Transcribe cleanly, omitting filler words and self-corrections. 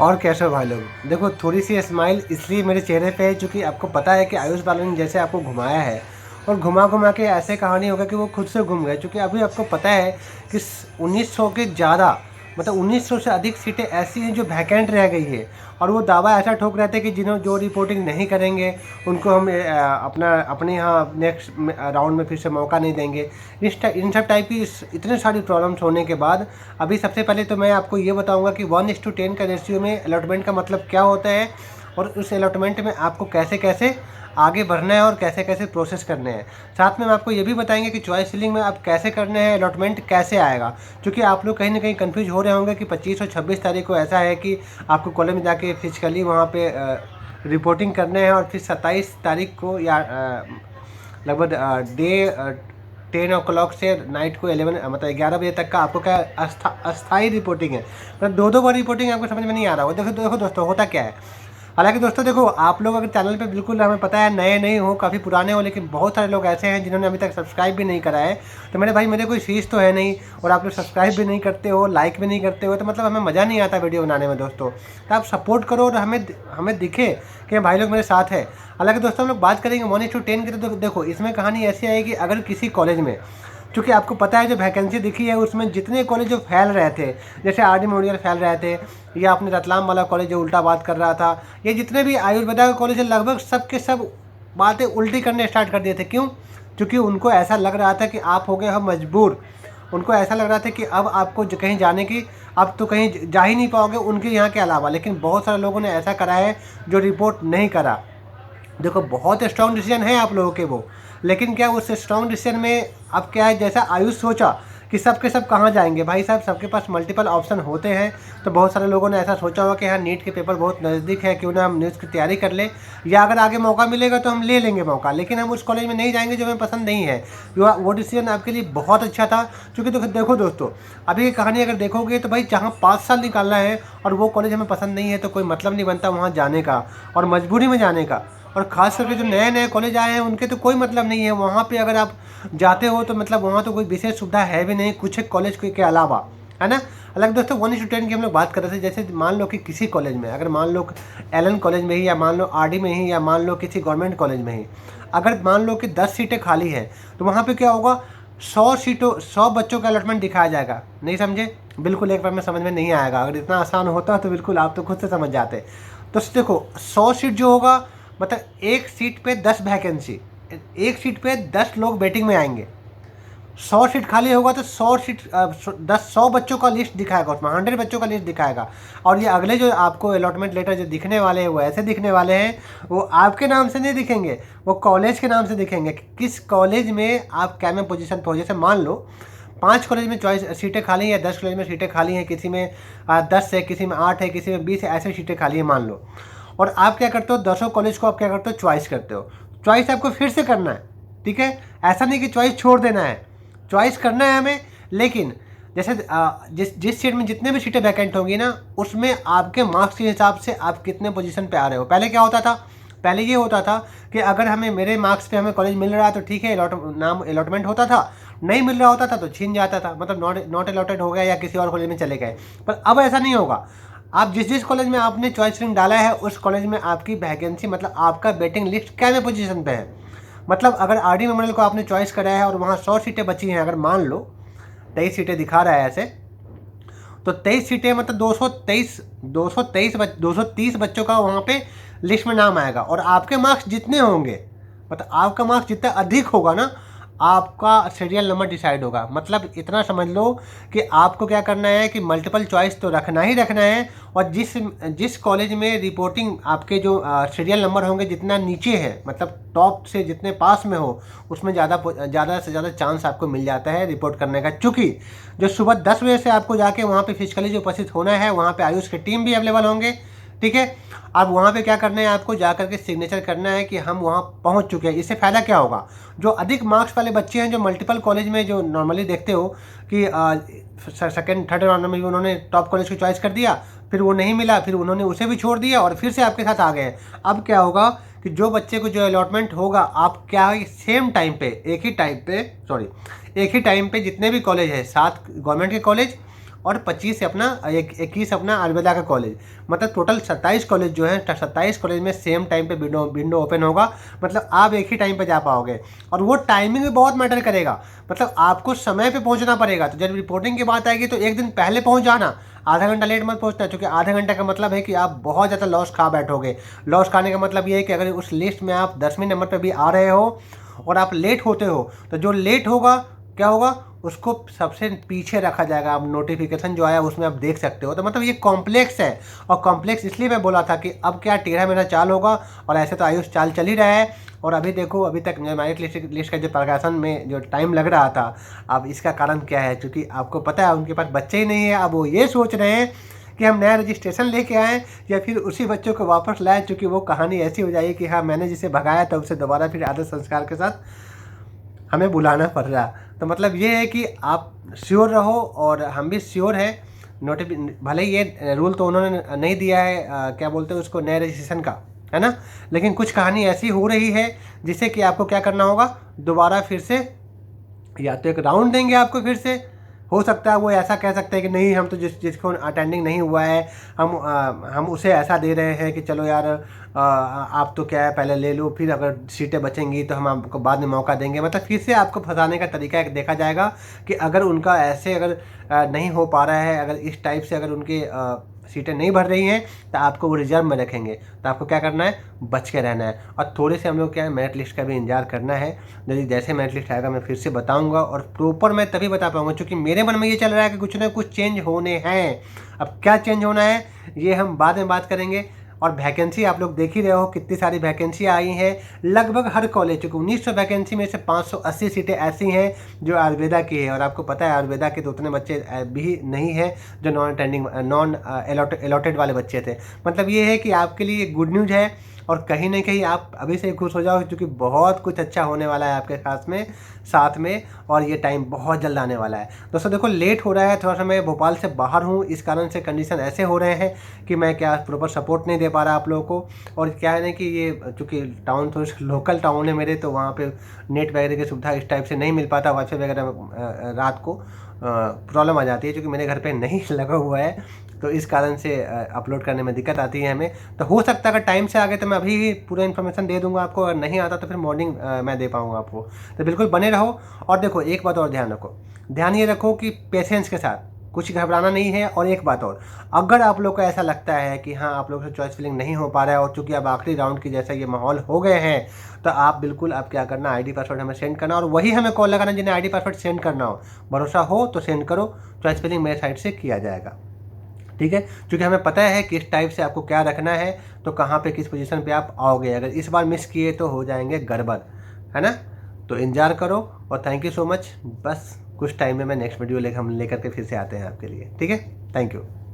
और कैसे हो भाई लोग। देखो थोड़ी सी स्माइल इसलिए मेरे चेहरे पे है क्योंकि आपको पता है कि आयुष बालन ने जैसे आपको घुमाया है और घुमा घुमा के ऐसे कहानी होगा कि वो खुद से घूम गए। क्योंकि अभी आपको पता है कि 1900 के ज़्यादा मतलब 1900 से अधिक सीटें ऐसी हैं जो वैकेंट रह गई है। और वो दावा ऐसा ठोक रहे थे कि जिन्हों जो रिपोर्टिंग नहीं करेंगे उनको हम अपने यहाँ नेक्स्ट राउंड में फिर से मौका नहीं देंगे। इन सब टाइप की इतने सारी प्रॉब्लम्स होने के बाद अभी सबसे पहले तो मैं आपको ये बताऊंगा कि 1:10 का रेशियो में अलॉटमेंट का मतलब क्या होता है और उस अलॉटमेंट में आपको कैसे कैसे आगे बढ़ना है और कैसे कैसे प्रोसेस करने हैं। साथ में हम आपको ये भी बताएंगे कि चॉइस फिलिंग में आप कैसे करने हैं, अलॉटमेंट कैसे आएगा। क्योंकि आप लोग कहीं ना कहीं कंफ्यूज हो रहे होंगे कि 25 और 26 तारीख को ऐसा है कि आपको कॉलेज में जाके फिजिकली वहाँ पे रिपोर्टिंग करने हैं और फिर 27 तारीख को या लगभग डे 10 o'clock से नाइट को 11 मतलब 11 बजे तक का आपको क्या अस्थाई रिपोर्टिंग है। मतलब दो बार रिपोर्टिंग आपको समझ में नहीं आ रहा होगा। देखो देखो दोस्तों होता क्या है। हालांकि दोस्तों देखो आप लोग अगर चैनल पे बिल्कुल हमें पता है नए नहीं हो, काफ़ी पुराने हो, लेकिन बहुत सारे लोग ऐसे हैं जिन्होंने अभी तक सब्सक्राइब भी नहीं करा है। तो मेरे भाई मेरे कोई फीस तो है नहीं और आप लोग सब्सक्राइब भी नहीं करते हो, लाइक भी नहीं करते हो, तो मतलब हमें मज़ा नहीं आता वीडियो बनाने में दोस्तों। तो आप सपोर्ट करो और हमें हमें दिखे कि भाई लोग मेरे साथ है। हालांकि दोस्तों हम लोग बात करेंगे 1:10 की। तो देखो इसमें कहानी ऐसी आएगी अगर किसी कॉलेज में, क्योंकि आपको पता है जो वैकेंसी दिखी है उसमें जितने कॉलेज जो फैल रहे थे, जैसे आर.डी. मेमोरियल फैल रहे थे या अपने रतलाम वाला कॉलेज जो उल्टा बात कर रहा था, ये जितने भी आयुर्वेदा के कॉलेज है लगभग सब के सब बातें उल्टी करने स्टार्ट कर दिए थे। क्यों? क्योंकि उनको ऐसा लग रहा था कि आप हो गए हो मजबूर। उनको ऐसा लग रहा था कि अब आपको कहीं जाने की, अब तो कहीं जा ही नहीं पाओगे उनके यहाँ के अलावा। लेकिन बहुत सारे लोगों ने ऐसा करा है जो रिपोर्ट नहीं करा। देखो बहुत स्ट्रॉन्ग डिसीजन है आप लोगों के वो, लेकिन क्या उस स्ट्रॉन्ग डिसीजन में अब क्या है, जैसा आयुष सोचा कि सब के सब कहाँ जाएंगे। भाई साहब सबके पास मल्टीपल ऑप्शन होते हैं। तो बहुत सारे लोगों ने ऐसा सोचा होगा कि हाँ नीट के पेपर बहुत नज़दीक है, क्यों ना हम न्यूज़ की तैयारी कर लें, या अगर आगे मौका मिलेगा तो हम ले लेंगे मौका, लेकिन हम उस कॉलेज में नहीं जाएंगे जो हमें पसंद नहीं है। वो डिसीजन आपके लिए बहुत अच्छा था। क्योंकि देखो दोस्तों अभी की कहानी अगर देखोगे तो भाई जहाँ 5 साल निकालना है और वो कॉलेज हमें पसंद नहीं है तो कोई मतलब नहीं बनता वहाँ जाने का और मजबूरी में जाने का। और ख़ास करके जो नए नए कॉलेज आए हैं उनके तो कोई मतलब नहीं है वहाँ पे अगर आप जाते हो तो मतलब वहाँ तो कोई विशेष सुविधा है भी नहीं कुछ एक कॉलेज के अलावा, है ना। अलग दोस्तों 1:10 की हम लोग बात कर रहे थे। जैसे मान लो कि किसी कॉलेज में, अगर मान लो एलन कॉलेज में ही, या मान लो आर.डी. में ही, या मान लो किसी गवर्नमेंट कॉलेज में ही, अगर मान लो कि 10 सीटें खाली हैं तो वहाँ पे क्या होगा, 100 बच्चों का अलॉटमेंट दिखाया जाएगा। नहीं समझे? बिल्कुल एक बार में समझ में नहीं आएगा। अगर इतना आसान होता तो बिल्कुल आप तो खुद से समझ जाते। तो देखो 100 सीट जो होगा मतलब एक सीट पे 10 वैकेंसी, एक सीट पे 10 लोग वेटिंग में आएंगे। 100 सीट खाली होगा तो 100 बच्चों का लिस्ट दिखाएगा, उसमें 100 बच्चों का लिस्ट दिखाएगा। और ये अगले जो आपको अलॉटमेंट लेटर जो दिखने वाले हैं वो ऐसे दिखने वाले हैं, वो आपके नाम से नहीं दिखेंगे, वो कॉलेज के नाम से दिखेंगे। किस कॉलेज में आप क्या में पोजीशन पे हो। जैसे मान लो 5 कॉलेज में चॉइस सीटें खाली हैं, 10 कॉलेज में सीटें खाली हैं, किसी में 10 है, किसी में 8 है, किसी में 20 है, ऐसे सीटें खाली हैं मान लो। और आप क्या करते हो, 10 कॉलेज को आप क्या करते हो, चॉइस करते हो। चॉइस आपको फिर से करना है, ठीक है। ऐसा नहीं कि चॉइस छोड़ देना है, चॉइस करना है हमें। लेकिन जैसे जिस सीट में जितने भी सीटें वैकेंट होंगी ना, उसमें आपके मार्क्स के हिसाब से आप कितने पोजीशन पे आ रहे हो। पहले क्या होता था, पहले ये होता था कि अगर हमें मेरे मार्क्स पे हमें कॉलेज मिल रहा है तो ठीक है, नाम अलॉटमेंट होता था, नहीं मिल रहा होता था तो छीन जाता था, मतलब नॉट अलॉटेड हो गया या किसी और कॉलेज में चले गए। पर अब ऐसा नहीं होगा। आप जिस कॉलेज में आपने चॉइस लिंक डाला है उस कॉलेज में आपकी वैकेंसी मतलब आपका वेटिंग लिस्ट क्या पोजीशन पे है। मतलब अगर आर.डी. मेमोरियल को आपने चॉइस करा है और वहाँ 100 सीटें बची हैं, अगर मान लो 23 सीटें दिखा रहा है ऐसे, तो 23 सीटें मतलब 230 बच्चों का वहाँ पे लिस्ट में नाम आएगा। और आपके मार्क्स जितने होंगे, मतलब आपका मार्क्स जितना अधिक होगा ना, आपका सीरियल नंबर डिसाइड होगा। मतलब इतना समझ लो कि आपको क्या करना है कि मल्टीपल चॉइस तो रखना ही रखना है। और जिस कॉलेज में रिपोर्टिंग आपके जो सीरियल नंबर होंगे जितना नीचे है, मतलब टॉप से जितने पास में हो, उसमें ज़्यादा से ज़्यादा चांस आपको मिल जाता है रिपोर्ट करने का। चूँकि जो सुबह 10 बजे से आपको जाके वहाँ पे फिजिकली जो उपस्थित होना है, वहाँ पे आयुष की टीम भी अवेलेबल होंगे, ठीक है। अब वहाँ पे क्या करना है, आपको जा करके सिग्नेचर करना है कि हम वहाँ पहुँच चुके हैं। इससे फ़ायदा क्या होगा, जो अधिक मार्क्स वाले बच्चे हैं, जो मल्टीपल कॉलेज में जो नॉर्मली देखते हो कि सेकंड थर्ड राउंड में भी उन्होंने टॉप कॉलेज को चॉइस कर दिया, फिर वो नहीं मिला, फिर उन्होंने उसे भी छोड़ दिया और फिर से आपके साथ आ गए। अब क्या होगा कि जो बच्चे को जो अलॉटमेंट होगा, आप क्या सेम टाइम पे एक ही टाइम पे जितने भी कॉलेज है, 7 गवर्नमेंट के कॉलेज और 25 से अपना 21 अपना अलविदा का कॉलेज। मतलब टोटल 27 कॉलेज जो है, 27 कॉलेज में सेम टाइम पे विंडो ओपन होगा। मतलब आप एक ही टाइम पे जा पाओगे, और वो टाइमिंग भी बहुत मैटर करेगा। मतलब आपको समय पे पहुंचना पड़ेगा। तो जब रिपोर्टिंग की बात आएगी तो एक दिन पहले पहुंच जाना, आधा घंटा लेट मत पहुंचना, क्योंकि आधा घंटा का मतलब है कि आप बहुत ज़्यादा लॉस खा बैठोगे। लॉस खाने का मतलब ये है कि अगर उस लिस्ट में आप 10वें नंबर पर भी आ रहे हो और आप लेट होते हो, तो जो लेट होगा क्या होगा, उसको सबसे पीछे रखा जाएगा। आप नोटिफिकेशन जो आया उसमें आप देख सकते हो। तो मतलब ये कॉम्प्लेक्स है, और कॉम्प्लेक्स इसलिए मैं बोला था कि अब क्या टेढ़ा मेरा चाल होगा, और ऐसे तो आयुष चाल चल ही रहा है। और अभी देखो, अभी तक मेरिट लिस्ट का जो प्रकाशन में जो टाइम लग रहा था, अब इसका कारण क्या है, क्योंकि आपको पता है उनके पास बच्चे ही नहीं है। अब वो ये सोच रहे हैं कि हम नया रजिस्ट्रेशन लेके आएँ या फिर उसी बच्चों को वापस लाएं, क्योंकि वो कहानी ऐसी हो जाएगी कि हाँ, मैंने जिसे भगाया था उसे दोबारा फिर आदर संस्कार के साथ हमें बुलाना पड़ रहा। तो मतलब ये है कि आप श्योर रहो, और हम भी श्योर हैं। भले ही ये रूल तो उन्होंने नहीं दिया है, क्या बोलते हैं उसको, नए रजिस्ट्रेशन का, है ना, लेकिन कुछ कहानी ऐसी हो रही है जिससे कि आपको क्या करना होगा, दोबारा फिर से या तो एक राउंड देंगे आपको फिर से। हो सकता है वो ऐसा कह सकते हैं कि नहीं, हम तो जिसको अटेंडिंग नहीं हुआ है, हम उसे ऐसा दे रहे हैं कि चलो यार, आप तो क्या है, पहले ले लो, फिर अगर सीटें बचेंगी तो हम आपको बाद में मौका देंगे। मतलब फिर से आपको फंसाने का तरीका एक देखा जाएगा कि अगर उनका ऐसे अगर नहीं हो पा रहा है, अगर इस टाइप से अगर उनके सीटें नहीं भर रही हैं, तो आपको वो रिजर्व में रखेंगे। तो आपको क्या करना है, बच के रहना है। और थोड़े से हम लोग क्या है, मेरिट लिस्ट का भी इंतजार करना है। यदि जैसे मेरिट लिस्ट आएगा मैं फिर से बताऊंगा, और प्रॉपर मैं तभी बता पाऊंगा, क्योंकि मेरे मन में ये चल रहा है कि कुछ ना कुछ चेंज होने हैं। अब क्या चेंज होना है ये हम बाद में बात करेंगे। और वैकेंसी आप लोग देख ही रहे हो, कितनी सारी वैकेंसी आई हैं लगभग हर कॉलेज, क्योंकि 1900 वैकेंसी में से 580 सीटें ऐसी हैं जो आयुर्वेदा की है। और आपको पता है आयुर्वेदा के तो उतने बच्चे भी नहीं हैं जो नॉन अलॉटेड वाले बच्चे थे। मतलब ये है कि आपके लिए गुड न्यूज़ है, और कहीं ना कहीं आप अभी से खुश हो जाओ, क्योंकि बहुत कुछ अच्छा होने वाला है आपके साथ में, और ये टाइम बहुत जल्द आने वाला है। दोस्तों देखो, लेट हो रहा है थोड़ा सा, मैं भोपाल से बाहर हूँ, इस कारण से कंडीशन ऐसे हो रहे हैं कि मैं क्या प्रॉपर सपोर्ट नहीं दे पा रहा आप लोगों को। और क्या है ना कि ये चूँकि टाउन थोड़ी लोकल टाउन है मेरे, तो वहाँ पे नेट वगैरह की सुविधा इस टाइप से नहीं मिल पाता, वाईफाई वगैरह रात को प्रॉब्लम आ जाती है, क्योंकि मेरे घर पे नहीं लगा हुआ है, तो इस कारण से अपलोड करने में दिक्कत आती है हमें। तो हो सकता है अगर टाइम से आ गए तो मैं अभी ही पूरा इन्फॉर्मेशन दे दूंगा आपको, अगर नहीं आता तो फिर मॉर्निंग मैं दे पाऊंगा आपको। तो बिल्कुल बने रहो। और देखो, एक बात और ध्यान रखो, ध्यान ये रखो कि पेशेंस के साथ, कुछ घबराना नहीं है। और एक बात और, अगर आप लोग को ऐसा लगता है कि हाँ, आप लोग से चॉइस फिलिंग नहीं हो पा रहा है, और चूंकि अब आखिरी राउंड की जैसा ये माहौल हो गए हैं, तो आप बिल्कुल, आप क्या करना, आईडी पासवर्ड हमें सेंड करना, और वही हमें कॉल लगाना जिन्हें आईडी पासवर्ड सेंड करना हो। भरोसा हो तो सेंड करो, चॉइस फिलिंग मेरे साइड से किया जाएगा, ठीक है। क्योंकि हमें पता है किस टाइप से आपको क्या रखना है, तो कहाँ पे किस पोजीशन पे आप आओगे। अगर इस बार मिस किए तो हो जाएंगे गड़बड़, है ना। तो इंतजार करो, और थैंक यू सो मच। बस कुछ टाइम में मैं नेक्स्ट वीडियो हम लेकर के फिर से आते हैं आपके लिए, ठीक है। Thank you.